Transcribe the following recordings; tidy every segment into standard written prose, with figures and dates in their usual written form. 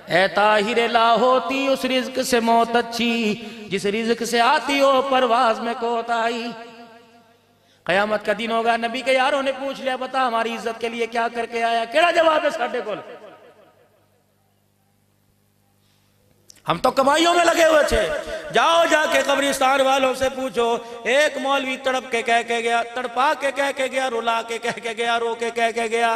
ए ताहिर ला होती उस रिज्क से मौत अच्छी, जिस रिज्क से आती हो परवाज में कोताही। कयामत का दिन होगा, नबी के यारों ने पूछ लिया, बता हमारी इज्जत के लिए क्या करके आया? केड़ा जवाब है साडे कोल? हम तो कमाइयों में लगे हुए थे। जाओ जाके कब्रिस्तान वालों से पूछो, एक मौलवी तड़प के कह के गया, तड़पा के कह के गया, रुला के कह के गया, रो के कह के गया,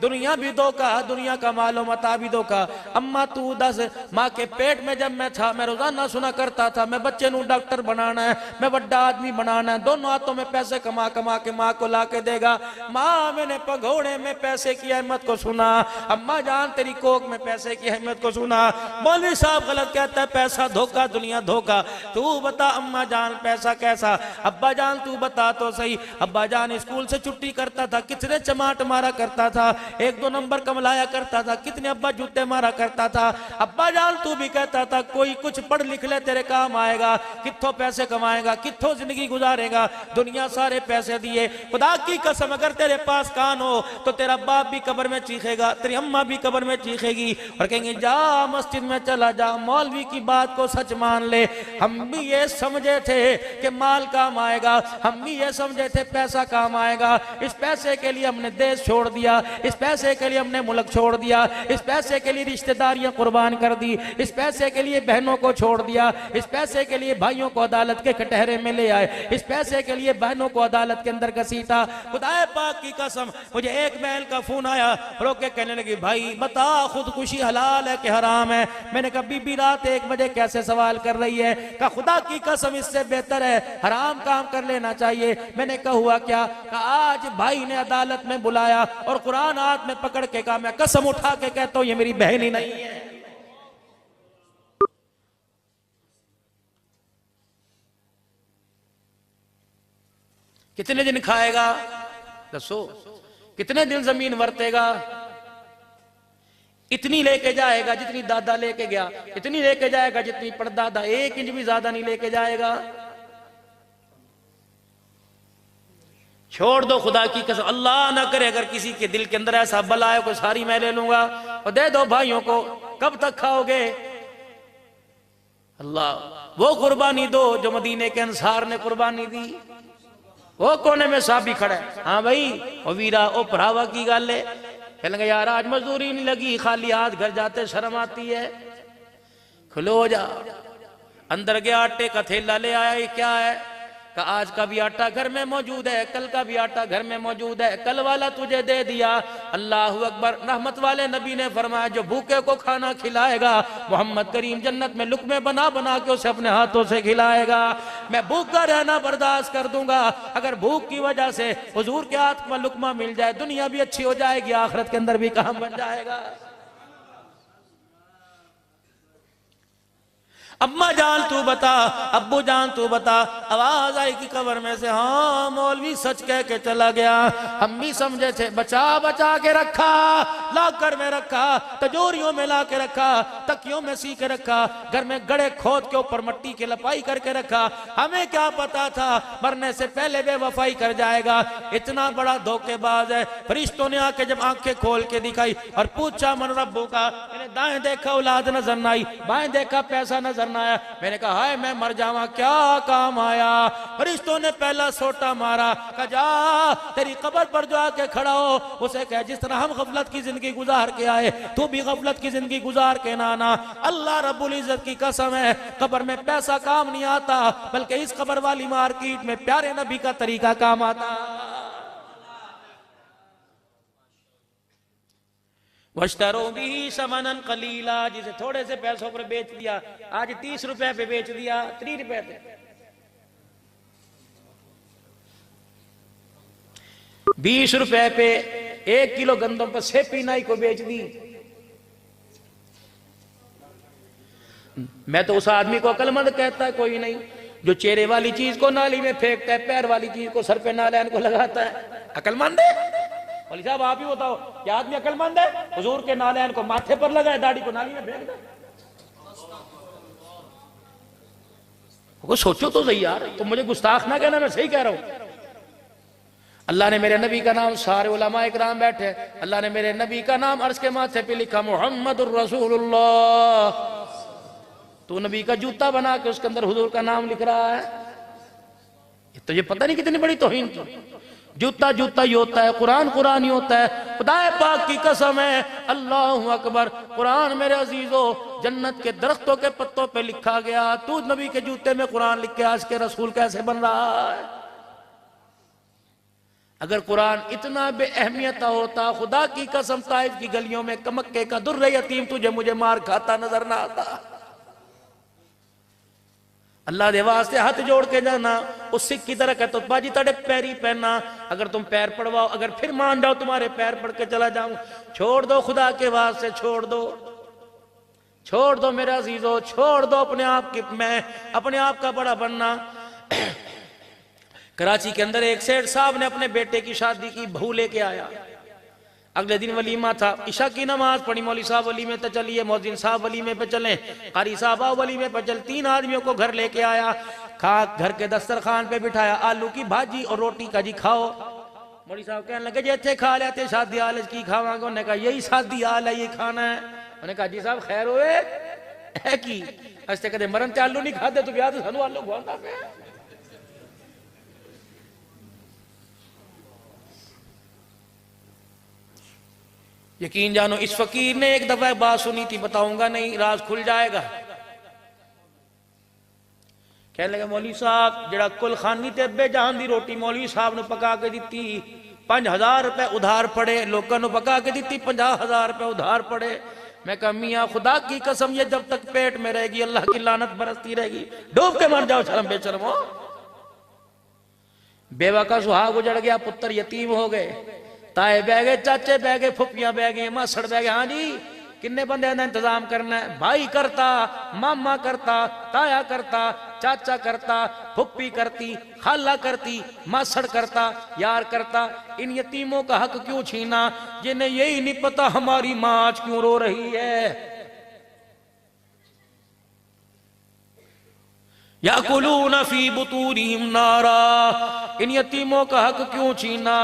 दुनिया भी धोखा, दुनिया का मालो मता भी धोखा। अम्मा तू दस, माँ के पेट में जब मैं था, मैं रोजाना सुना करता था, मैं बच्चे नू डॉक्टर बनाना है, मैं बड़ा आदमी बनाना है, दोनों हाथों में पैसे कमा कमा के माँ को ला के देगा। माँ मैंने पगोड़े में पैसे की अहमियत को सुना, अम्मा जान तेरी कोक में पैसे की अहमियत को सुना। मौलवी साहब गलत कहता है, पैसा धोखा, दुनिया धोखा। तू बता अम्मा जान पैसा कैसा? अब्बा जान तू बता तो सही। अब्बा जान स्कूल से छुट्टी करता था, कितने चमाट मारा करता था, 1-2 नंबर कमलाया करता था, कितने अब्बा जूते मारा करता था। अब्बा जान तू भी कहता था कोई कुछ पढ़ लिख ले तेरे काम आएगा, कित्थों पैसे कमाएगा, कित्थों जिंदगी गुजारेगा, दुनिया सारे पैसे दिए। खुदा की कसम अगर तेरे पास कान हो तो तेरा बाप भी कब्र में चीखेगा, तेरी अम्मा भी कब्र में चीखेगी और कहेंगे जा मस्जिद में चला जा, मौलवी की बात को सच मान ले। हम भी ये समझे थे कि माल काम आएगा, हम भी ये समझे थे पैसा काम आएगा, इस पैसे के लिए हमने देश छोड़ दिया, इस पैसे के लिए हमने मुल्क छोड़ दिया, इस पैसे के लिए रिश्तेदारियां कुर्बान कर दी, इस पैसे के लिए बहनों को छोड़ दिया, इस पैसे के लिए भाइयों को अदालत के कटहरे में ले आए, इस पैसे के लिए बहनों को अदालत के अंदर घसीटा। खुदाए पाक की कसम मुझे एक बहन का फोन आया, रोक के कहने लगी भाई बता खुदकुशी हलाल है कि हराम है? मैंने कहा बीबी रात 1 बजे कैसे सवाल कर रही है? कहा खुदा की कसम इससे बेहतर है हराम काम कर लेना चाहिए। मैंने कहा हुआ क्या? कहा आज भाई ने अदालत में बुलाया और कुरान हाथ में पकड़ के कहा मैं कसम उठा के कहता हूं ये मेरी बहन ही नहीं है। कितने दिन खाएगा दसो? कितने दिन जमीन वरतेगा? इतनी लेके जाएगा जितनी दादा लेके गया, इतनी लेके जाएगा जितनी परदादा, 1 इंच भी ज्यादा नहीं लेके जाएगा। छोड़ दो खुदा की कसम, अल्लाह ना करे अगर किसी के दिल के अंदर ऐसा बला है को सारी मैं ले लूंगा और दे दो भाइयों को, कब तक खाओगे? अल्लाह वो कुर्बानी दो जो मदीने के अंसार ने कुर्बानी दी। वो कोने में साहबी खड़ा है, हाँ भाई ओ वीरा ओ भरावा की गल है? कहने यार आज मजदूरी नहीं लगी, खाली हाथ घर जाते शर्म आती है। खुलो जा, अंदर गया आटे का थैला ले आया, ये क्या है? का आज का भी आटा घर में मौजूद है, कल का भी आटा घर में मौजूद है, कल वाला तुझे दे दिया। अल्लाह अकबर। रहमत वाले नबी ने फरमाया जो भूखे को खाना खिलाएगा मोहम्मद करीम जन्नत में लुकमे बना बना के उसे अपने हाथों से खिलाएगा। मैं भूखा रहना बर्दाश्त कर दूंगा, अगर भूख की वजह से हुजूर के हाथ में लुकमा मिल जाए दुनिया भी अच्छी हो जाएगी, आखिरत के अंदर भी काम बन जाएगा। अम्मा जान तू बता, अब्बू जान तू बता। आवाज आई कि कब्र में से हाँ मौलवी सच कह के चला गया। हम भी समझे थे बचा बचा के रखा, लाकर में रखा, तजोरियों में ला के रखा, तकियों में सी के रखा, घर में गड़े खोद के ऊपर मट्टी की लपाई करके रखा। हमें क्या पता था मरने से पहले बेवफाई कर जाएगा। इतना बड़ा धोखेबाज है। फरिश्तों ने आके जब आंखें खोल के दिखाई और पूछा मन रब्बू का, मैंने दाएं देखा औलाद नजर न आई, बाएं देखा पैसा नजर न आया। मैंने कहा हाय मैं मर जावा क्या काम आया। फरिश्तों ने पहला सोटा मारा, कहा जा तेरी कब्र पर जो आके खड़ा हो उसे कह जिस तरह हम गफलत की जिंदगी गुजार के आए तू भी गफलत की जिंदगी गुजार के ना आना। अल्लाह रब्बुल इज्जत की कसम है कब्र में पैसा काम नहीं आता, बल्कि इस कब्र वाली मार्केट में प्यारे नबी का तरीका काम आता। वश्तरो भी समनन कलीला, जिसे थोड़े से पैसों पर बेच दिया आज 30 रुपए पे बेच दिया, 3 रुपए पे। 20 रुपए पे 1 किलो गंदम पर सेपी नाई को बेच दी। मैं तो उस आदमी को अक्लमंद कहता है कोई नहीं जो चेहरे वाली चीज को नाली में फेंकता है, पैर वाली चीज को सर पे नालैन को लगाता है। अक्लमंद है? मौलवी साहब आप ही बताओ क्या आदमी अक्लमंद है? हुजूर के नालैन को माथे पर लगाए, दाढ़ी को नाली में फेंक दे। वो सोचो तो सही यार, तुम मुझे गुस्ताख ना कहना, मैं सही कह रहा हूं। अल्लाह ने मेरे नबी का नाम, सारे उलमा इकराम बैठे, अल्लाह ने मेरे नबी का नाम अर्श के माथे पे लिखा मुहम्मदुर रसूलुल्लाह। तो नबी का जूता बना के उसके अंदर हुजूर का नाम लिख रहा है। तो ये पता नहीं कितनी बड़ी तौहीन की। जूता जूता ही होता है, कुरान कुरान ही होता है। खुदाए पाक की कसम है, अल्लाहु अकबर। कुरान मेरे अजीजों जन्नत के दरख्तों के पत्तों पे लिखा गया, तू नबी के जूते में कुरान लिख के आज के रसूल कैसे बन रहा है? अगर कुरान इतना बेअहमियत होता, खुदा की कसम ताइफ की गलियों में कमक्के का दुर्र यतीम तुझे मुझे मार खाता नजर ना आता। अल्लाह दे वास्ते हाथ जोड़ के जाना, उस सिख की तरह कहते बाजी तेरे पैरी पहना, अगर तुम पैर पड़वाओ, अगर फिर मान जाओ तुम्हारे पैर पड़ के चला जाऊं, छोड़ दो खुदा के वास्ते, छोड़ दो, छोड़ दो मेरे अजीजों, छोड़ दो अपने आप की, मैं अपने आप का बड़ा बनना। कराची के अंदर एक सेठ साहब ने अपने बेटे की शादी की, बहू लेके आया। अगले दिन वलीमा था, इशा की नमाज पढ़ी, मौली साहब वलीमे पे चलिए, मौजिन साहब वलीमे पे चले, कारी साहब वलीमे पे चल। 3 आदमियों को घर लेके आया, खा घर के दस्तरखान पे बिठाया, आलू की भाजी और रोटी का जी खाओ। मौली साहब कहने लगे जे थे खा लेते, शादी हाल की खावांगे? उन्होंने कहा यही शादी हाल है, ये खाना है। उन्होंने कहा जी साहब खैर होए है की अस्ते कदे मरन ते आलू नहीं खाते, तो ब्याह तो सानू आलू खवांदा पे। यकीन जानो इस फकीर ने एक दफा बात सुनी थी, बताऊंगा नहीं, राज खुल जाएगा। कहने लगे मौलवी साहब जड़ा कुल खानी ते अब्बे जहां दी रोटी मौलवी साहब ने पका के दी, 5000 रुपए उधार पड़े, लोगों ने पका के दी 50,000 रुपए उधार पड़े। मैं कहा मियाँ खुदा की कसम ये जब तक पेट में रहेगी अल्लाह की लानत बरसती रहेगी, डूब के मर जाओ शर्म बेशर्मो। बेवा का सुहाग उजड़ गया, पुत्र यतीम हो गए, ताए बह गए, चाचे बह गए, फुफियां बह गए, मासड़ बह गए। हाँ जी किन्ने बंदे का इंतजाम करना है? भाई करता, मामा करता, ताया करता, चाचा करता, फुप्पी करती, खाला करती, मासड़ करता, यार करता। इन यतीमों का हक क्यों छीना जिन्हें यही नहीं पता हमारी माँ आज क्यों रो रही है। याकुलून फी बुतूनिहिम नारा, इन यतीमों का हक क्यों छीना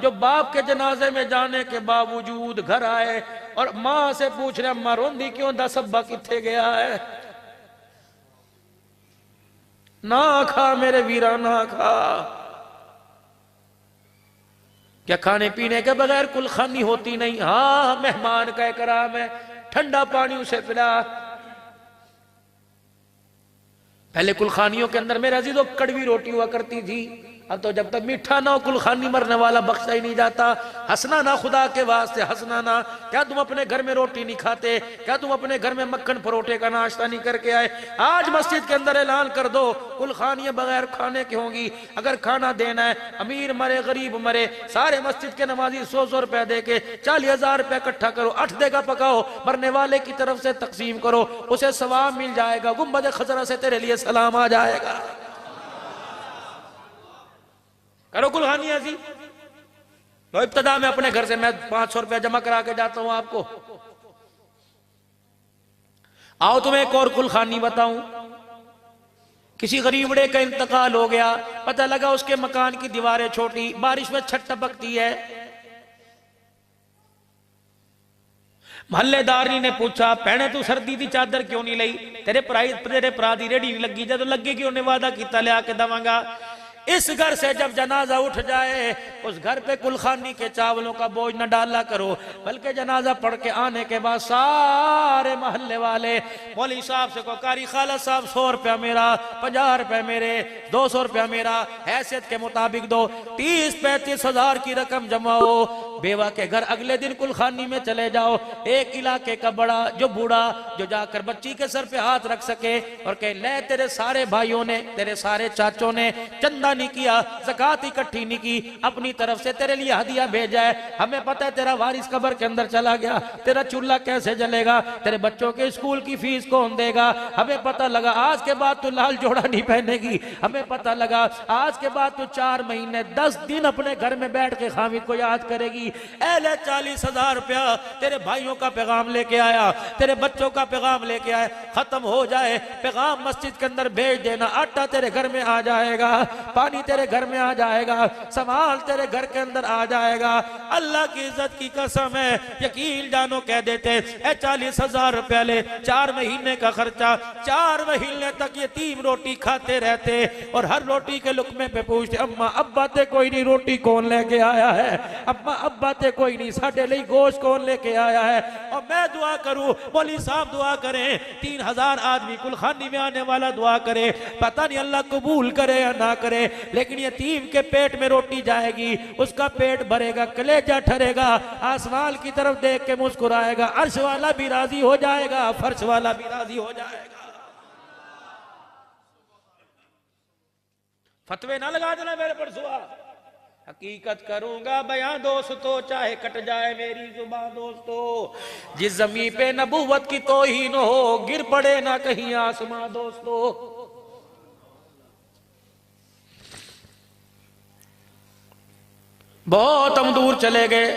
जो बाप के जनाजे में जाने के बावजूद घर आए और मां से पूछ रहे अम्मा रोंदी क्यों, दस अब्बा किथे गया है? ना खा मेरे वीरा ना खा। क्या खाने पीने के बगैर कुलखानी होती नहीं? हाँ मेहमान का इकराम है, ठंडा पानी उसे पिला। पहले कुलखानियों के अंदर मेरे अजीजों कड़वी रोटी हुआ करती थी, अब तो जब तक मीठा ना हो कुलखानी मरने वाला बख्शा ही नहीं जाता। हंसना ना खुदा के वास्ते, हंसना ना। क्या तुम अपने घर में रोटी नहीं खाते? क्या तुम अपने घर में मक्खन परोठे का नाश्ता नहीं करके आए? आज मस्जिद के अंदर ऐलान कर दो कुलखानियां बगैर खाने की होंगी। अगर खाना देना है, अमीर मरे गरीब मरे, सारे मस्जिद के नमाजी 100-100 रुपए दे के 40,000 रुपए इकट्ठा करो, 8 देगा पकाओ, मरने वाले की तरफ से तकसीम करो, उसे सवाब मिल जाएगा, गुम्बद खजरा से तेरे लिए सलाम आ जाएगा। करो कुलहानी ऐसी। तो इब्तदा में अपने घर से मैं 500 रुपया जमा करा के जाता हूं आपको। आओ तुम्हें एक और कुलखानी बताऊं। किसी गरीबड़े का इंतकाल हो गया, पता लगा उसके मकान की दीवारें छोटी, बारिश में छत टपकती है। मोहल्लेदारी ने पूछा भैने तू सर्दी की चादर क्यों नहीं ली? तेरे भरा दी रेडी लगी, जब लगी क्यों ने वादा किया लिया के दवांगा। इस घर से जब जनाजा उठ जाए उस घर पे कुलखानी के चावलों का बोझ न डाला करो, बल्कि जनाजा पढ़ के आने के बाद सारे मोहल्ले वाले मौलवी साहब से को कारी खाला साहब 100 रुपया मेरा, 50 रुपया मेरे, 200 रुपया मेरा, हैसियत के मुताबिक दो। 30-35 हजार की रकम जमाओ, बेवा के घर अगले दिन कुलखानी में चले जाओ। एक इलाके का बड़ा जो बूढ़ा जो जाकर बच्ची के सर पे हाथ रख सके और कहे ले तेरे सारे भाइयों ने, तेरे सारे चाचों ने चंदा नहीं किया, ज़कात इकट्ठी नहीं की, अपनी तरफ से तेरे लिए हदिया भेजा है। हमें पता है तेरा वारिस कब्र के अंदर चला गया, तेरा चूल्हा कैसे जलेगा, तेरे बच्चों के स्कूल की फीस कौन देगा। हमें पता लगा आज के बाद तू लाल जोड़ा नहीं पहनेगी। हमें पता लगा आज के बाद तू 4 महीने 10 दिन अपने घर में बैठ के हामिद को याद करेगी। लगी, ऐले 40,000 रुपया तेरे भाइयों का पैगाम लेके आया, तेरे बच्चों का पैगाम लेके आया, खत्म हो जाए पैगाम मस्जिद के अंदर भेज देना, आटा तेरे घर में आ जाएगा, पानी तेरे घर में आ जाएगा, सामान तेरे घर के अंदर आ जाएगा। अल्लाह की इज्जत की कसम है, यकीन जानो कह देते 40,000 रुपया ले, 4 महीने का खर्चा, 4 महीने तक यतीम रोटी खाते रहते और हर रोटी के लुकमे पे पूछते अम्मा अब्बा ते कोई नहीं, रोटी कौन लेके आया है, अम्मा अब्बा ते कोई नहीं, साडे लिए गोश्त कौन लेके आया है। और मैं दुआ करूं, मौलवी साहब दुआ करें, 3,000 आदमी कुलखानी में आने वाला दुआ करे, पता नहीं अल्लाह कबूल करे या ना करे, लेकिन यतीम के पेट में रोटी जाएगी, उसका पेट भरेगा, कलेजा ठरेगा, आसमान की तरफ देख के मुस्कुराएगा, अर्श वाला भी राजी हो जाएगा, फर्श वाला भी राजी हो जाएगा। फतवे ना लगा देना मेरे पर सुआ, हकीकत करूंगा बयां दोस्तों, चाहे कट जाए मेरी जुबान दोस्तों, जिस जमीन पे नबूवत की तौहीन हो, गिर पड़े ना कहीं आसमां दोस्तों। बहुत हम दूर चले गए,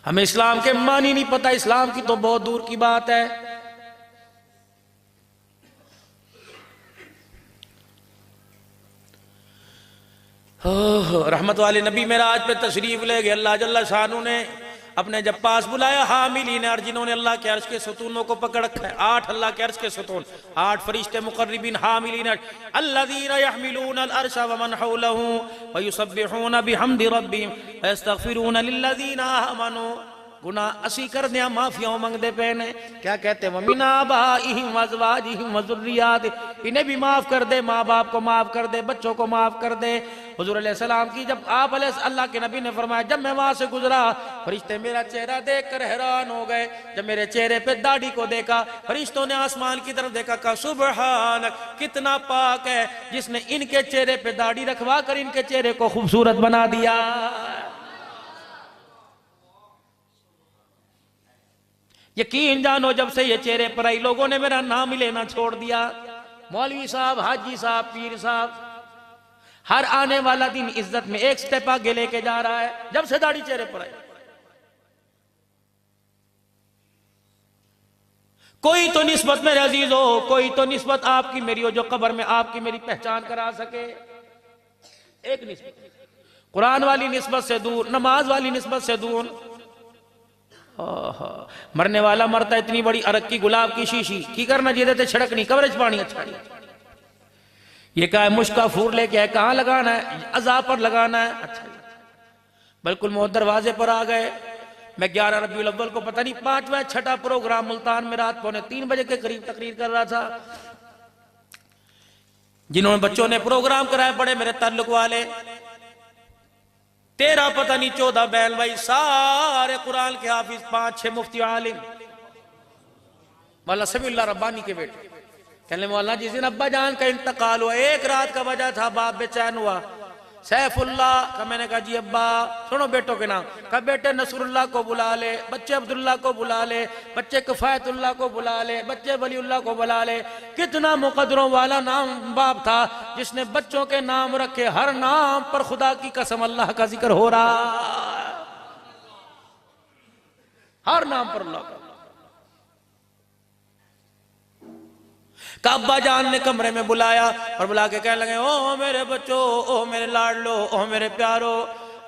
हमें इस्लाम के मानी नहीं पता, इस्लाम की तो बहुत दूर की बात है। रहमत वाले नबी मेरा आज पे तशरीफ ले गए, अल्लाह जल्ला शानू ने अपने जब पास बुलाया, हामिलीन अर्श, जिन्होंने अल्लाह के अर्श के सतूनों को पकड़ रखा है, 8 अल्लाह के अर्श के सतून, 8 फरिश्ते मुकर्रबीन हामिलीन अर्श, अल्लज़ीना यहमिलून अल अर्श व मन हौलहू व युसब्बिहून बिहम्दि रब्बिहिम व यस्तगफिरून लिल्लज़ीना आमनू। गुनाह असी कर दिया, माफियाओं मंगदे पे ने, क्या कहते हैं मिन आबाइहिम व अज़वाजिहिम व ज़ुर्रिय्यातिहिम, इन्हें भी माफ कर दे, माँ बाप को माफ कर दे, बच्चों को माफ कर दे। हुजूर अलैहिस्सलाम की जब आप अल्लाह के नबी ने फरमाया, जब मैं वहां से गुजरा फरिश्ते मेरा चेहरा देखकर हैरान हो गए, जब मेरे चेहरे पे दाढ़ी को देखा, फरिश्तों ने आसमान की तरफ देखा, कहा सुबहानक, कितना पाक है जिसने इनके चेहरे पे दाढ़ी रखवा कर इनके चेहरे को खूबसूरत बना दिया। यकीन जानो जब से ये चेहरे पर आई, लोगों ने मेरा नाम ही लेना छोड़ दिया। मौलवी साहब, हाजी साहब, पीर साहब, हर आने वाला दिन इज्जत में एक स्टेप आगे लेके जा रहा है जब से दाढ़ी चेहरे पर आई। कोई तो निस्बत मेरे अजीज हो, कोई तो निस्बत आपकी मेरी हो, जो कब्र में आपकी मेरी पहचान करा सके। एक निस्बत कुरान वाली निस्बत से दूर, नमाज वाली निस्बत से दूर। मरने वाला मरता, इतनी बड़ी अरक की गुलाब की शीशी की करना जी देते छिड़क नहीं, कवरेज पानी अच्छा नहीं। ये क्या है, मुश्का फूर लेके है, कहाँ लगाना है, अज़ा पर लगाना है। अच्छा बिल्कुल मोहत दरवाजे पर आ गए। मैं 11 रबीउल अव्वल को पता नहीं 5वां 6ठा प्रोग्राम मुल्तान में रात 2:45 बजे के करीब तकरीर कर रहा था। जिन्होंने बच्चों ने प्रोग्राम कराया, बड़े मेरे ताल्लुक वाले, 13 पता नहीं 14 बैल भाई, सारे कुरान के हाफिज, 5-6 मुफ्ती आलिम, मौला समीउल्लाह रब्बानी के बेटे। कहने मौलाना जिस दिन अब्बा जान का इंतकाल हुआ, एक रात का वजह था, बाप बेचैन हुआ। सैफुल्लाह का, मैंने कहा जी अब्बा सुनो बेटों के नाम, कहा बेटे नसरुल्लाह को बुला ले, बच्चे अब्दुल्ला को बुला ले, बच्चे किफायतुल्लाह को बुला ले, बच्चे वलीउल्लाह को बुला ले। कितना मुकद्दरों वाला नाम बाप था जिसने बच्चों के नाम रखे, हर नाम पर खुदा की कसम अल्लाह का जिक्र हो रहा, हर नाम पर अल्लाह का। अब्बा जान ने कमरे में बुलाया और बुला के कहने लगे, ओ मेरे बच्चों, ओ मेरे लाडलो, ओ मेरे प्यारो,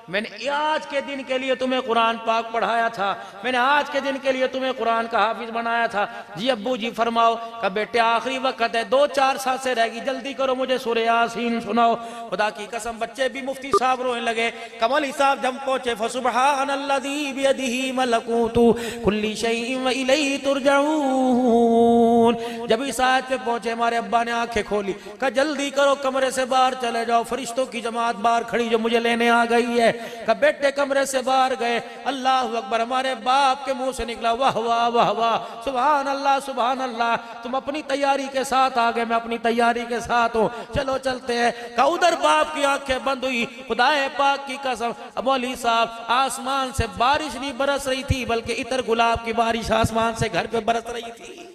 मैंने आज के दिन के लिए तुम्हें कुरान पाक पढ़ाया था, मैंने आज के दिन के लिए तुम्हें कुरान का हाफिज बनाया था। जी अब्बू जी फरमाओ। का बेटे आखिरी वक्त है, 2-4 सांसें रहेगी, जल्दी करो मुझे सूरह यासीन सुनाओ। खुदा की कसम बच्चे भी मुफ्ती साहब रोने लगे। कमली साहब जब पहुंचे, फसुबहानल्लज़ी बियदिही मलकूतु कुल्ली शैइन व इलैहि तुरजऊन। जब इस आयत पे पहुंचे, हमारे अब्बा ने आंखें खोली, कहा जल्दी करो कमरे से बाहर चले जाओ, फरिश्तों की जमात बाहर खड़ी जो मुझे लेने आ गई है। का बेटे कमरे से बाहर गए, अल्लाह अकबर, हमारे बाप के मुंह से निकला वाह वाह वाह वाह, सुभान अल्लाह सुभान अल्लाह। तुम अपनी तैयारी के साथ आ गए, मैं अपनी तैयारी के साथ हूँ, चलो चलते हैं। का उधर बाप की आंखें बंद हुई, खुदाए पाक की कसम मौलवी साहब, आसमान से बारिश नहीं बरस रही थी, बल्कि इतर गुलाब की बारिश आसमान से घर पे बरस रही थी।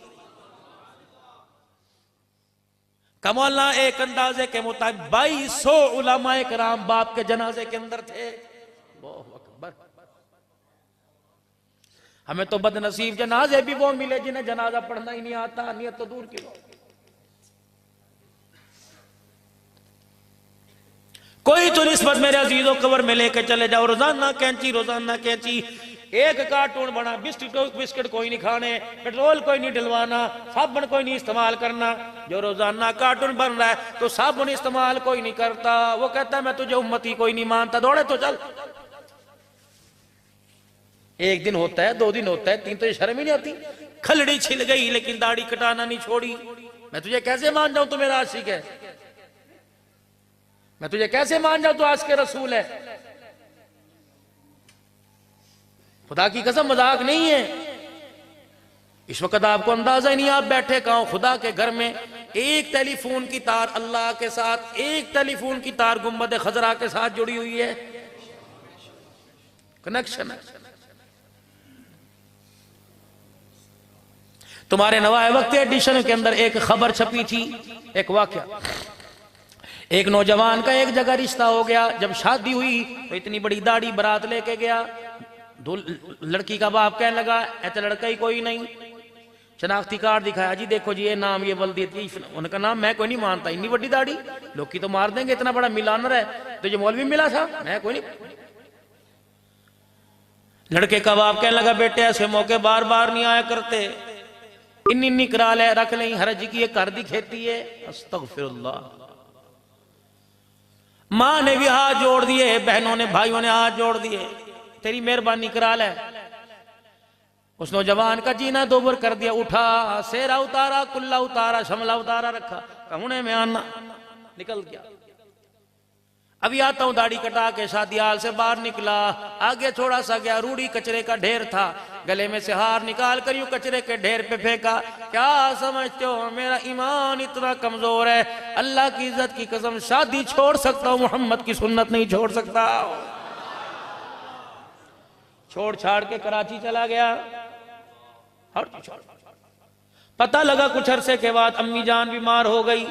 कमौला एक अंदाजे के मुताबिक 2200 उलमा कराम बाप के जनाजे के अंदर थे। अल्लाहु अकबर। हमें तो बदनसीब जनाजे भी वो मिले जिन्हें जनाजा पढ़ना ही नहीं आता, नियत तो दूर की बात। कोई तो निस्बत मेरे अजीजों कब्र में लेके चले जाओ, रोजाना कैंची, रोजाना कैंची। एक कार्टून बना, बिस्किट कोई नहीं खाने, पेट्रोल कोई नहीं डलवाना, साबुन कोई नहीं इस्तेमाल करना। जो रोजाना कार्टून बन रहा है तो साबुन इस्तेमाल कोई नहीं करता, वो कहता है मैं तुझे उम्मती कोई नहीं मानता, दौड़े तो चल। एक दिन होता है, 2 दिन होता है, 3 तो ये शर्म ही नहीं आती। खलड़ी छिल गई लेकिन दाढ़ी कटाना नहीं छोड़ी। मैं तुझे कैसे मान जाऊं तू मेरा आशिक है? मैं तुझे कैसे मान जाऊं तू आज के रसूल है? खुदा की कसम मजाक नहीं है। इस वक्त आपको अंदाजा ही नहीं, आप बैठे कहां खुदा के घर में, एक टेलीफोन की तार अल्लाह के साथ, एक टेलीफोन की तार गुंबद खजरा के साथ जुड़ी हुई है। कनेक्शन है। तुम्हारे नवाए वक्त एडिशन के अंदर एक खबर छपी थी, एक वाकया। एक नौजवान का एक जगह रिश्ता हो गया, जब शादी हुई तो इतनी बड़ी दाढ़ी बारात लेके गया। लड़की का बाप कहने लगा ऐसा लड़का ही कोई नहीं। शनाख्ती कार्ड दिखाया, जी देखो जी ये नाम, ये बल्दी, उनका नाम। मैं कोई नहीं मानता, इतनी बड़ी दाढ़ी लोग की तो मार देंगे, इतना बड़ा मिलानर है, तो ये मौलवी मिला था, मैं कोई नहीं। लड़के का बाप कहने लगा बेटे ऐसे मौके बार बार नहीं आया करते, इन्नी करा ले, रख ले, हरज की ये कर दी खेती है। अस्तगफिरुल्लाह। मां ने भी हाथ जोड़ दिए, बहनों ने, भाइयों ने हाथ जोड़ दिए, तेरी मेहरबानी करा ले। उस नौजवान का जीना दोबर कर दिया। उठा, सेरा उतारा, कुल्ला उतारा, शमला उतारा, रखा, कहूने में आना, निकल गया। अभी आता हूं, दाढ़ी कटा के शादी हाल से बाहर निकला, आगे थोड़ा सा गया, रूढ़ी कचरे का ढेर था, गले में से हार निकाल कर यूं कचरे के ढेर पे फेंका। क्या समझते हो मेरा ईमान इतना कमजोर है, अल्लाह की इज्जत की कसम शादी छोड़ सकता हूं, मोहम्मद की सुन्नत नहीं छोड़ सकता। छोड़ छाड़ के कराची चला गया। पता लगा कुछ अरसे के बाद अम्मी जान बीमार हो गई।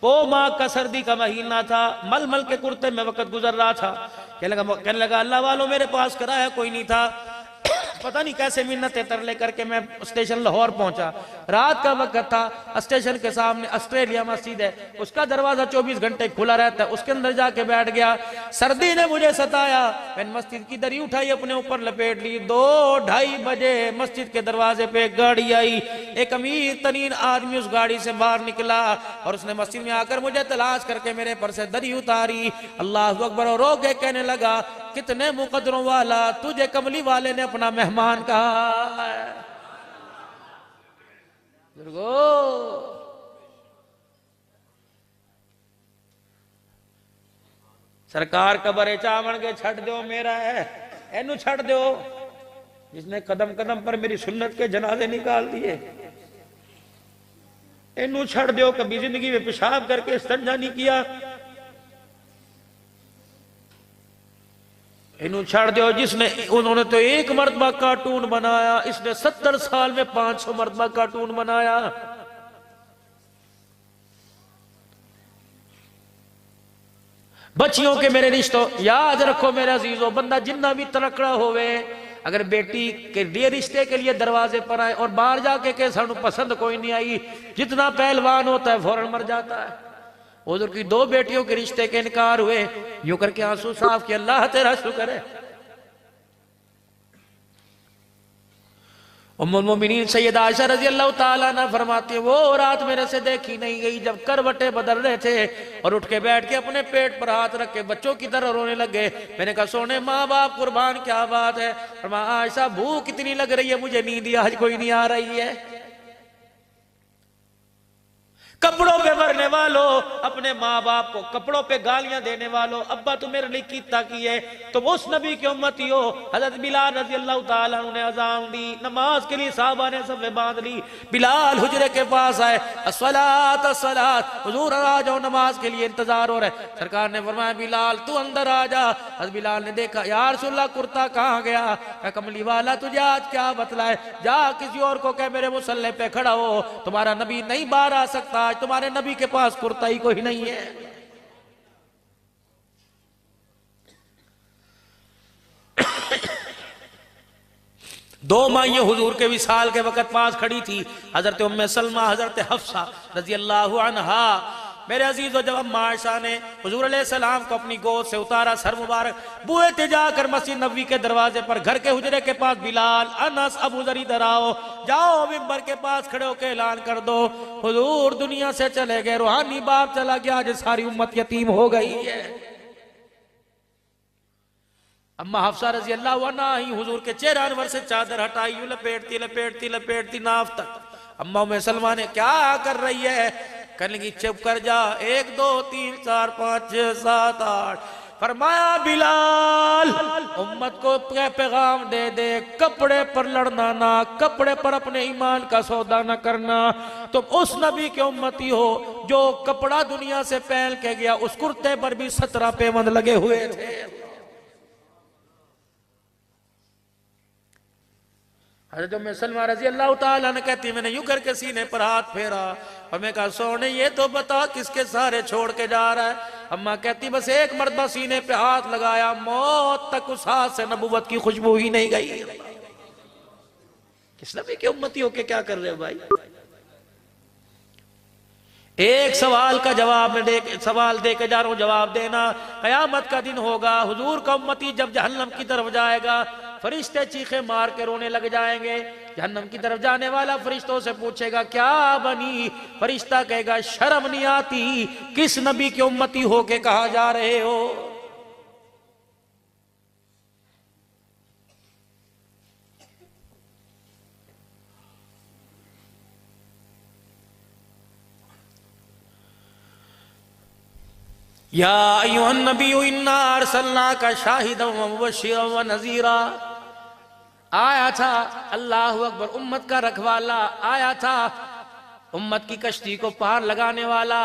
वो माँ का सर्दी का महीना था, मलमल के कुर्ते में वक्त गुजर रहा था। कहने लगा अल्लाह वालों मेरे पास किराया कोई नहीं था, पता नहीं कैसे मिन्नतें तरले करके मैं स्टेशन लाहौर पहुंचा। रात का वक्त था, स्टेशन के सामने ऑस्ट्रेलिया मस्जिद है, उसका दरवाजा 24 घंटे खुला रहता है, उसके अंदर जाके बैठ गया। सर्दी ने मुझे सताया, मैंने मस्जिद की दरी उठाई, अपने ऊपर लपेट ली। 2-2:30 बजे मस्जिद के दरवाजे पे एक गाड़ी आई, एक अमीर तरीन आदमी उस गाड़ी से बाहर निकला और उसने मस्जिद में आकर मुझे तलाश करके मेरे पर से दरी उतारी। अल्लाह अकबर, और रो के कहने लगा कितने मुकद्दरों वाला, तुझे कमली वाले ने अपना मेहमान कहा है। सरकार कबरे चावण के छड़ दो मेरा है, एनू छड़ दो जिसने कदम कदम पर मेरी सुन्नत के जनाजे निकाल दिए, एनू छड़ दो। कभी जिंदगी में पेशाब करके इस्तिंजा नहीं किया, इन्हों छड़ दो। जिसने, उन्होंने तो एक मर्तबा कार्टून बनाया, इसने 70 साल में 500 मर्तबा कार्टून बनाया। बच्चियों के मेरे रिश्तों याद रखो मेरे अजीजों, बंदा जितना भी तनकड़ा होवे, अगर बेटी के लिए रिश्ते के लिए दरवाजे पर आए और बाहर जाके के सानू पसंद कोई नहीं आई, जितना पहलवान होता है फौरन मर जाता है। उधर की 2 बेटियों के रिश्ते के इनकार हुए, यूं करके आंसू साफ किया, अल्लाह तेरा शुक्र है। उम्मुल मोमिनीन सैयदा आयशा रजी अल्लाह ताला अन्हा फरमाती है, वो रात मेरे से देखी नहीं गई जब करवटें बदल रहे थे और उठ के बैठ के अपने पेट पर हाथ रख के बच्चों की तरह रोने लगे। मैंने कहा सोने माँ बाप कुर्बान, क्या बात है? फरमाया आयशा भूख कितनी लग रही है, मुझे नींद आज कोई नहीं आ रही है। कपड़ों पे मरने वालों, अपने माँ बाप को कपड़ों पे गालियां देने वालों, अब्बा तू मेरे लिए कितना की है, तुम उस नबी की उम्मती हो। हजरत बिलाल रजी अल्लाह ताला ने अज़ान दी, नमाज के लिए साहबा ने सब बांध ली। बिलाल हुजरे के पास आए, अस्सलात अस्सलात, हुजूर आ जाओ नमाज के लिए इंतजार हो रहा है। सरकार ने फरमाया बिलाल तू अंदर आ जा। हजरत बिलाल ने देखा या रसूलल्लाह कुर्ता कहाँ गया? कमली वाला तुझे आज क्या बतलाए, जा किसी और को कह मेरे मुसल्ले पे खड़ा हो, तुम्हारा नबी नहीं बाहर आ सकता, आज तुम्हारे नबी के पास कुर्ता ही कोई नहीं है। दो माइयां हुजूर के विसाल के वक्त पास खड़ी थी, हजरत उम्मे सलमा, हजरत हफ्सा रजी अल्लाह अन्हा। मेरे अजीजों, जब अम्मा आयशा ने हुजूर अलैहिस्सलाम को अपनी गोद से उतारा, सर मुबारक बुए ते जाकर मस्जिद नबवी के दरवाजे पर, घर के हुजरे के पास बिलाल, अनस, अबू जर इधर आओ, जाओ मिंबर के पास खड़े होकर ऐलान कर दो हुजूर दुनिया से चले गए, रूहानी बाप चला गया, आज सारी उम्मत यतीम हो गई है। अम्मा हफ्सा रजी अल्लाह अन्हा ही हुजूर के चेहरे अनवर से चादर हटाई, यूं लपेटती लपेटती लपेटती नाफ तक। अम्मा उम्मे सलमा ने क्या कर रही है? कहने की चुप कर जा, 1 2 3 4 5 6 7 8। फरमाया बिलाल उम्मत को पैगाम दे दे, कपड़े पर लड़ना ना, कपड़े पर अपने ईमान का सौदा न करना। तुम उस नबी के उम्मती हो जो कपड़ा दुनिया से पहन के गया, उस कुर्ते पर भी 17 पेवंद लगे हुए थे। हज़रत उम्मे सलमा रज़ी अल्लाह ताला ने कहती, मैंने यूं करके सीने पर हाथ फेरा और मैं कहा सोने ये तो बता किसके सहारे छोड़ के जा रहा है? अम्मा कहती बस एक मर्तबा सीने पे हाथ लगाया, मौत तक उस हाथ से नबूवत की खुशबू ही नहीं गई। किस नबी के उम्मती होके क्या कर रहे हो भाई? एक सवाल का जवाब में सवाल दे के जा रहा हूं, जवाब देना। कयामत का दिन होगा, हुजूर का उम्मती जब जहन्नम की तरफ जाएगा, फरिश्ते चीखे मार के रोने लग जाएंगे। जहन्नम की तरफ जाने वाला फरिश्तों से पूछेगा क्या बनी? फरिश्ता कहेगा शर्म नहीं आती, किस नबी के उम्मती हो के कहा जा रहे हो? या अय्युहन नबिय्यु इन्ना अरसलनाका शाहिदन व मुबश्शिरन व नज़ीरा। आया था अल्लाह अकबर, उम्मत का रखवाला आया था, उम्मत की कश्ती को पार लगाने वाला,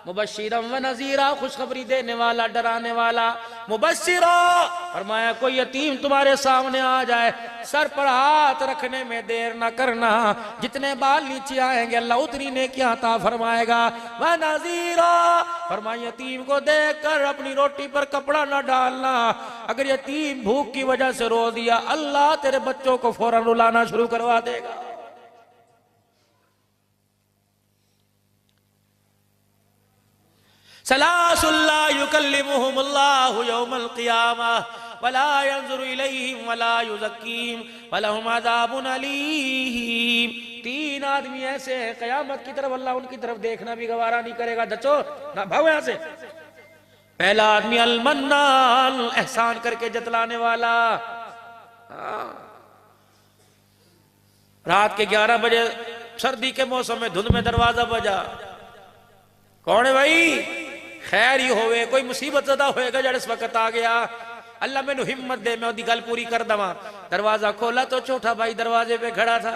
मुबश्शिरन व नज़ीरा, खुशखबरी देने वाला, डराने वाला। मुबश्शिरा फरमाया कोई यतीम तुम्हारे सामने आ जाए, सर पर हाथ रखने में देर ना करना, जितने बाल नीचे आएंगे अल्लाह उतनी नेकियां अता फरमाएगा। व नज़ीरा फरमाया यतीम को देखकर अपनी रोटी पर कपड़ा ना डालना, अगर यतीम भूख की वजह से रो दिया अल्लाह तेरे बच्चों को फौरन रुलाना शुरू करवा देगा। सलासुल्ला युकल्लिमुहुमुल्लाहु यौमल क़ियामह वला यंज़ुरु इलैहिम वला युज़क्कीहिम वलहुम अज़ाबुन अलीम। 3 आदमी ऐसे हैं क़यामत की तरफ अल्लाह उनकी तरफ देखना भी गवारा नहीं करेगा। बच्चो ना भागो यहां से। पहला आदमी अल मन्नान, एहसान करके जतलाने वाला। रात के 11 बजे सर्दी के मौसम में धुंध में दरवाजा बजा, कौन है भाई? खैर ही होवे, कोई मुसीबत ज़दा होएगा जड़ इस वक्त आ गया, अल्लाह मैनू हिम्मत दे मैं ओदी गल पूरी कर दवा। दरवाजा खोला तो छोटा भाई दरवाजे पे खड़ा था।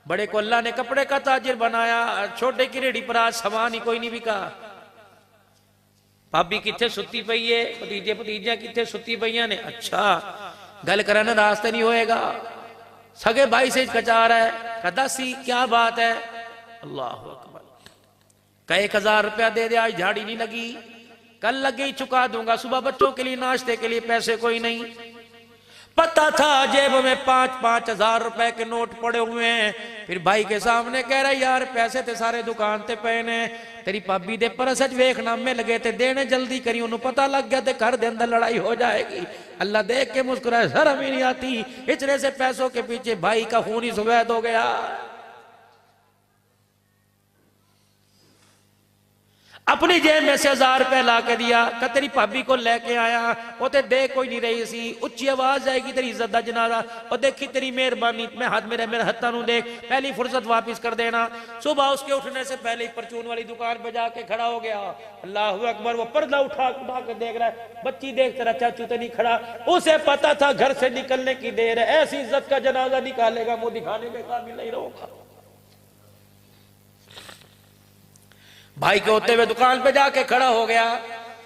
बड़े को अल्लाह ने कपड़े का ताजिर बनाया, छोटे की रेडी पर आज सामान ही कोई नहीं बिका। भाभी किथे सुती पई है, भतीजे भतीजियां किथे सुती पईयां ने। अच्छा गल करना रास्ते नहीं होएगा, सगे भाई से कचा रहा है, कदासी क्या बात है? अल्लाह अकबर। का 1000 रुपया दे दे, आज झाड़ी नहीं लगी, कल लगी चुका दूंगा, सुबह बच्चों के लिए नाश्ते के लिए पैसे कोई नहीं। पता था जेब में 5-5 हजार रुपए के नोट पड़े हुए हैं। फिर भाई के सामने कह रहा यार पैसे ते सारे दुकान ते पे ने, तेरी भाभी दे परस वेखना में लगे थे देने, जल्दी करी, उन्होंने पता लग गया ते घर दे अंदर लड़ाई हो जाएगी। अल्लाह देख के मुस्कुराए, शर्म ही नहीं आती, इतने से पैसों के पीछे भाई का खून ही सुवैद हो गया। अपनी जेब में से 1000 रुपए ला के दिया, का तेरी भाभी को लेके आया, वो ते दे कोई नहीं रही सी, उच्ची आवाज आएगी तेरी इज्जत दा जनाजा, और देखी तेरी मेहरबानी, मैं हाथ मेरे हत्था नू देख, पहली फुर्सत वापिस कर देना। सुबह उसके उठने से पहले ही परचून वाली दुकान पे जाके खड़ा हो गया। अल्लाह अकबर, वो पर्दा उठा के देख रहा है, बच्ची देख तेरा चाचू तो नहीं खड़ा। उसे पता था घर से निकलने की देर है, ऐसी इज्जत का जनाजा निकालेगा मुंह दिखाने के काबिल नहीं रहूंगा। भाई के होते हुए दुकान पे जाके खड़ा हो गया,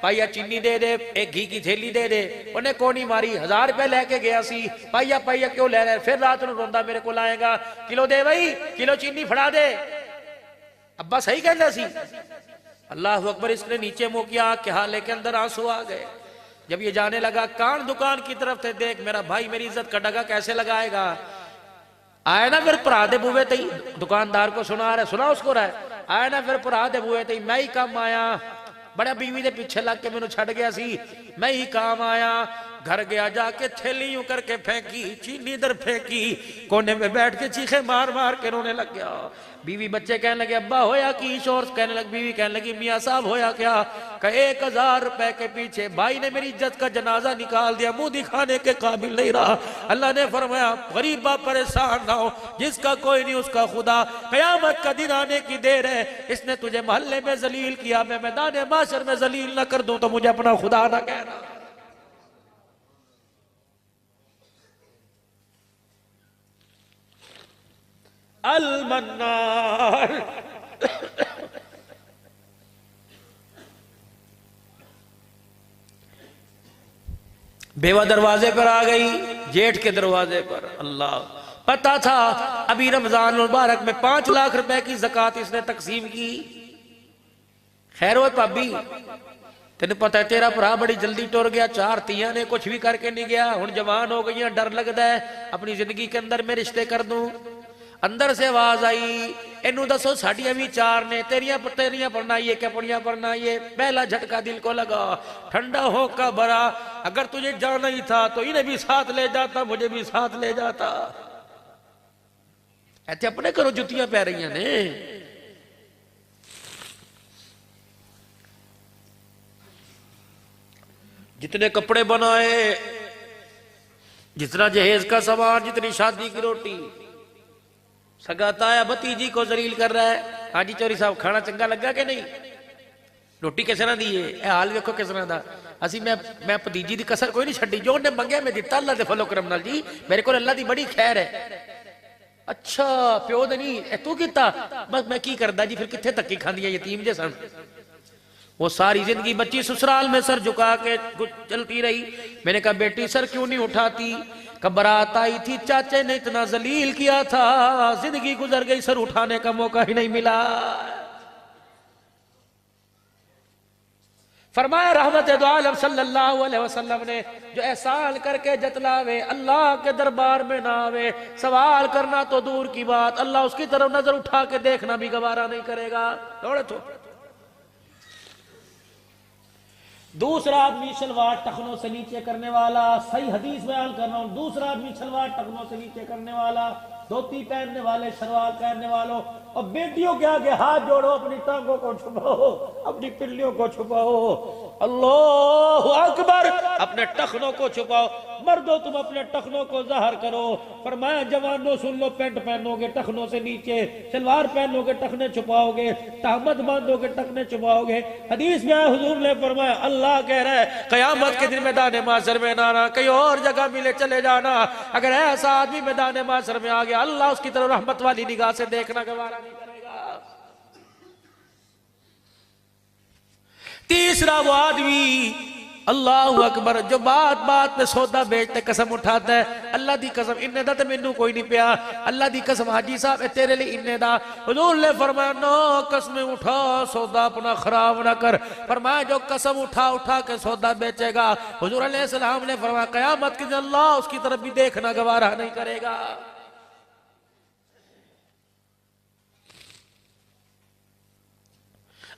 पाइया चीनी दे दे, एक घी की थैली दे दे, उन्हें कोनी मारी, 1000 रुपए लेके गया सी, पाइया पाइया क्यों ले रहे? फिर रात में रोंदा मेरे को लाएगा, किलो दे भाई, किलो चीनी फड़ा दे। अब्बा सही कहना सी। अल्लाह अकबर, इसने नीचे मुंह किया, आंख के हाले के अंदर आंसू आ गए। जब ये जाने लगा, कान दुकान की तरफ थे, देख मेरा भाई मेरी इज्जत का डगा कैसे लगाएगा। आए ना फिर भरा दे बुए तई, दुकानदार को सुना रहा, सुना उसको रहा है, आए ना फिर भरा दे बुए तई, मैं ही काम आया, बड़ा बीवी दे पीछे लग के मैनू छड़ गया सी, मैं ही काम आया। घर गया, जाके थैली यूं करके फेंकी, चीनी इधर फेंकी, कोने में बैठ के चीखे मार मार के रोने लग गया। बीवी बच्चे कहने लगे अब्बा होया की, शोर कहने लगी, बीवी कहने लगी मियाँ साहब होया क्या। कहा 1000 रुपए के पीछे भाई ने मेरी इज्जत का जनाजा निकाल दिया, मुंह दिखाने के काबिल नहीं रहा। अल्लाह ने फरमाया गरीबा परेशान ना हो, जिसका कोई नहीं उसका खुदा। कयामत का दिन आने की देर है, इसने तुझे मोहल्ले में जलील किया, मैं मैदान माशर में जलील ना कर दूं तो मुझे अपना खुदा ना कहना। अल-मन्नार बेवा दरवाजे पर आ गई, जेठ के दरवाजे पर। अल्लाह, पता था अभी रमजान मुबारक में 5 लाख रुपए की ज़कात इसने तकसीम की। खैर हो भाभी, तेन पता है तेरा भरा बड़ी जल्दी टुर गया, 4 तियां ने कुछ भी करके नहीं गया, हुण जवान हो गई, डर लगता है अपनी जिंदगी के अंदर मैं रिश्ते कर दूं। अंदर से आवाज आई, इनू दसो साड़ियां भी 4 ने, तेरिया पढ़नाइए क्या पढ़िया पढ़नाइए। पहला झटका दिल को लगा, ठंडा हो का भरा, अगर तुझे जाना ही था तो इन्हें भी साथ ले जाता, मुझे भी साथ ले जाता। ऐसे अपने करो जुतियां पै रही ने। जितने कपड़े बनाए, जितना जहेज का सामान, जितनी शादी की रोटी, सगाता है भतीजी को जलील कर रहा है। हाँ जी चौरी साहब, खाना चंगा लगा कि नहीं, रोटी किस तरह दी है, हाल वेखो किस तरह का। असी मैं भतीजी की कसर कोई नहीं छड़ी, जो उन्हें मंगया मैं दिता, अल्लाह के फलो करम नाल जी, मेरे को अल्लाह की बड़ी खैर है। अच्छा प्यो दे नहीं तू किता, बस मैं की करदा जी, फिर कितने धक्की खांदियां यतीम जे सन। वो सारी जिंदगी बच्ची ससुराल में सर झुका के चलती रही। मैंने कहा बेटी सर क्यों नहीं उठाती, बारात आई थी, चाचे ने इतना जलील किया था, जिंदगी गुजर गई, सर उठाने का मौका ही नहीं मिला। फरमाया रहमत दो आलम सल्लल्लाहु अलैहि वसल्लम ने, जो एहसान करके जतलावे अल्लाह के दरबार में ना आवे, सवाल करना तो दूर की बात, अल्लाह उसकी तरफ नजर उठा के देखना भी गवारा नहीं करेगा। दौड़े तो दूसरा आदमी शलवार टखनों से नीचे करने वाला, सही हदीस बयान कर रहा हूं, दूसरा आदमी शलवार टखनों से नीचे करने वाला, धोती पहनने वाले, शलवार पहनने वालों, और बेटियों के आगे हाथ जोड़ो, अपनी टांगों को छुपाओ, अपनी पिल्लियों को छुपाओ। अल्लाहु अकबर, अपने टखनों को छुपाओ। मर्दों तुम अपने टखनों को जाहिर करो। फरमाया जवानों सुन लो, पैंट पहनोगे टखनों से नीचे, सलवार पहनोगे टखने छुपाओगे, तहमद बांधोगे टखने छुपाओगे। हदीस में हुजूर ने फरमाया अल्लाह कह रहा है कयामत के दिन मैदान माशर में ना आना, कहीं और जगह मिले चले जाना। अगर ऐसा आदमी मैदान माशर में आ गया, अल्लाह उसकी तरफ रहमत वाली निगाह से देखना गवारा नहीं करेगा। तीसरा वो आदमी अल्लाह अकबर, जो बात बात में सौदा बेचते कसम उठाता है, अल्लाह दी कसम इन्ने दा तो मैनू कोई नहीं पिया, अल्लाह दी कसम हाजी साहब तेरे लिए इन्ने दा। हुजूर ने फरमाया नो कसम उठा, सौदा अपना खराब ना कर। फरमाया जो कसम उठा उठा के सौदा बेचेगा, हुजूर अलैहि सलाम ने फरमाया कयामत के दिन अल्लाह उसकी तरफ भी देखना गवारा नहीं करेगा।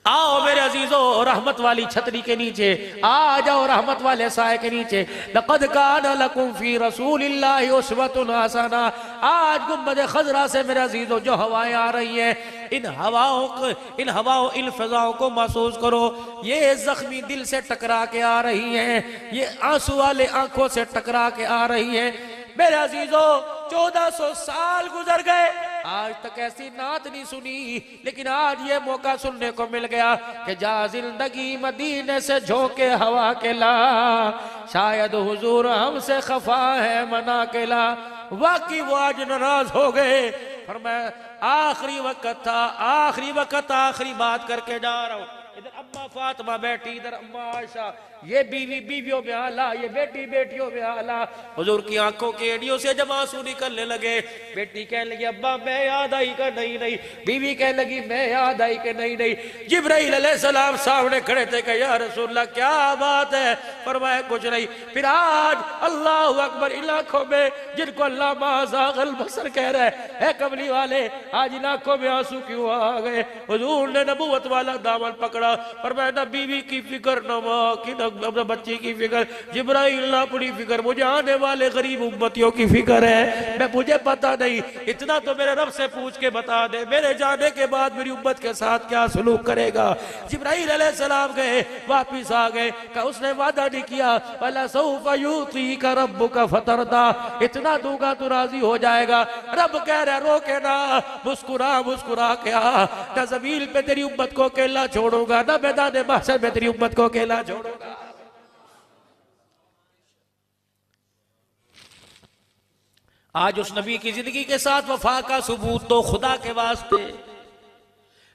आओ मेरे अजीजों, रहमत वाली छतरी के नीचे आ जाओ, रहमत वाले साए के नीचे। लक़द कान लकुम फी रसूलिल्लाहि उस्वतुन हसना। आज गुंबद खजरा से मेरे अजीजों जो हवाएं आ रही हैं, इन हवाओं इन फिजाओं को महसूस करो। ये जख्मी दिल से टकरा के आ रही हैं, ये आंसू वाले आंखों से टकरा के आ रही हैं। मेरे अजीजों 1400 साल गुजर गए, आज तक ऐसी नात नहीं सुनी, लेकिन आज ये मौका सुनने को मिल गया कि जा जिंदगी मदीने से झोंके हवा के ला, शायद हुजूर हमसे खफा है मना के ला। वाकई वो आज नाराज हो गए। पर मैं आखिरी वक्त था, आखिरी बात करके जा रहा हूं। इधर अम्मा फातिमा बैठी, इधर अम्मा आयशा, ये बीवी बीवियों में आला, ये बेटी बेटियों में आला। हुजूर की आंखों की एड़ियों से जब आंसू निकलने लगे, बेटी कहने लगी अब्बा मैं याद आई का नहीं नहीं, बीवी कहने लगी मैं याद आई के नहीं नहीं। जिब्राइल अलैहिस्सलाम सामने खड़े थे कि या रसूलल्लाह क्या बात है? फरमाया कुछ नहीं। फिर आज अल्लाह अकबर, इन आंखों में जिनको अल्लाह माज़ागल बसर कह रहा है कमली वाले, आज इन आंखों में आंसू क्यों आ गए? हुजूर ने नबूवत वाला दामन पकड़ा, फरमाया ना बीवी की फिक्र, न माँ की, न बच्ची की फिक्र, जिब्राइल ना पूरी फिक्र, मुझे आने वाले गरीब उम्मतियों की फिक्र है। मैं मुझे पता नहीं, इतना तो मेरे रब से पूछ के बता दे, मेरे जाने के बाद मेरी उम्मत के साथ क्या सलूक करेगा। जिब्राइल अलैहिस्सलाम गए, वापिस आ गए, का उसने वादा नहीं किया वला सौफ युतीका रब्बुका फतरदा, इतना दूंगा तो राजी हो जाएगा। रब कह रहा रोके ना, मुस्कुरा मुस्कुरा क्या, ना ज़मीन पे तेरी उम्मत को अकेला छोड़ूंगा, ना मैदान महशर में तेरी उम्मत को अकेला छोड़ूंगा। आज उस नबी की जिंदगी के साथ वफा का सबूत तो खुदा के वास्ते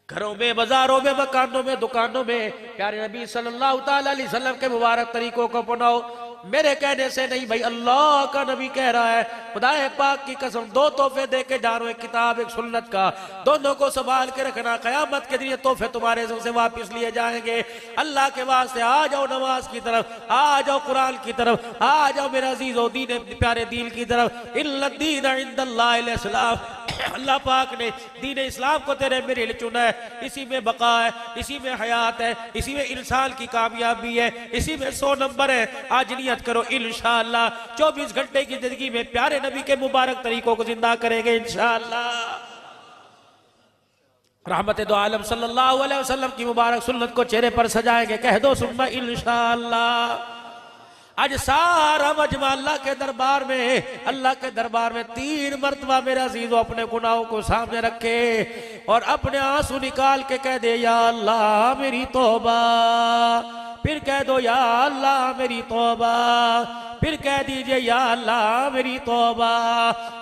घरों में, बाजारों में, मकानों में, दुकानों में प्यारे नबी सल्लल्लाहु ताला अलैहि वसल्लम के मुबारक तरीकों को अपनाओ। मेरे कहने से नहीं भाई, अल्लाह का नबी कह रहा है, खुदा पाक की कसम, दो तोहफे दे के जा रहे, एक किताब एक सुन्नत का, दोनों को संभाल के रखना, कयामत के दिन ये तोहफे तुम्हारे से वापस लिए जाएंगे। अल्लाह के वास्ते आ जाओ नमाज की तरफ, आ जाओ कुरान की तरफ, आ जाओ मेरा अजीजो दीन प्यारे दीन की तरफ। इल्लद्दीन इंदल्लाहिल इस्लाम, अल्लाह पाक ने दीन इस्लाम को तेरे मेरे लिए चुना है। इसी में बका है, इसी में हयात है, इसी में इंसान की कामयाबी है, इसी में 100 नंबर है। आज नियत करो इंशाअल्लाह 24 घंटे की जिंदगी में प्यारे नबी के मुबारक तरीकों को जिंदा करेंगे इंशाअल्लाह। रहमत दो आलम सल्लल्लाहु अलैहि वसल्लम की मुबारक सुन्नत को चेहरे पर सजाएंगे, कह दो सुन्ना इंशाअल्लाह। आज सारा मजमा अल्लाह के दरबार में, अल्लाह के दरबार में 3 मरतबा मेरा अजीजों अपने गुनाहों को सामने रखे और अपने आंसू निकाल के कह दे या अल्लाह मेरी तौबा, फिर कह दो या अल्लाह मेरी तौबा, फिर कह दीजिए या अल्लाह मेरी तौबा।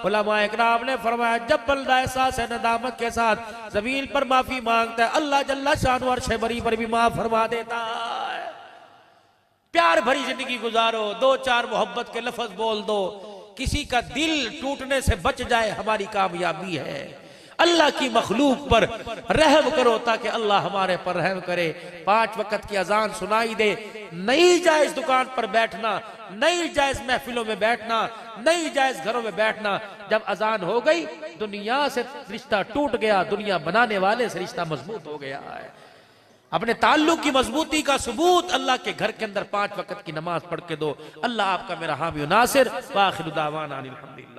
उलमा इकराम ने फरमाया जब बंदा एहसास नदामत के साथ ज़मीन पर माफी मांगता है, अल्लाह जल्ला शान और शबरी पर भी माफ फरमा देता है। प्यार भरी जिंदगी गुजारो, 2-4 मोहब्बत के लफ्ज बोल दो, किसी का दिल टूटने से बच जाए हमारी कामयाबी है। अल्लाह की मखलूक पर रहम करो ताकि अल्लाह हमारे पर रहम करे। 5 वक्त की अजान सुनाई दे, नहीं जायज दुकान पर बैठना, नहीं जायज महफिलों में बैठना, नहीं जायज घरों में बैठना। जब अजान हो गई दुनिया से रिश्ता टूट गया, दुनिया बनाने वाले से रिश्ता मजबूत हो गया है। अपने ताल्लुक की मजबूती का सबूत अल्लाह के घर के अंदर 5 वक्त की नमाज पढ़ के दो। अल्लाह आपका मेरा हामी नासिर। व आखिरु दावाना अनिल हम्दुलिल्लाह।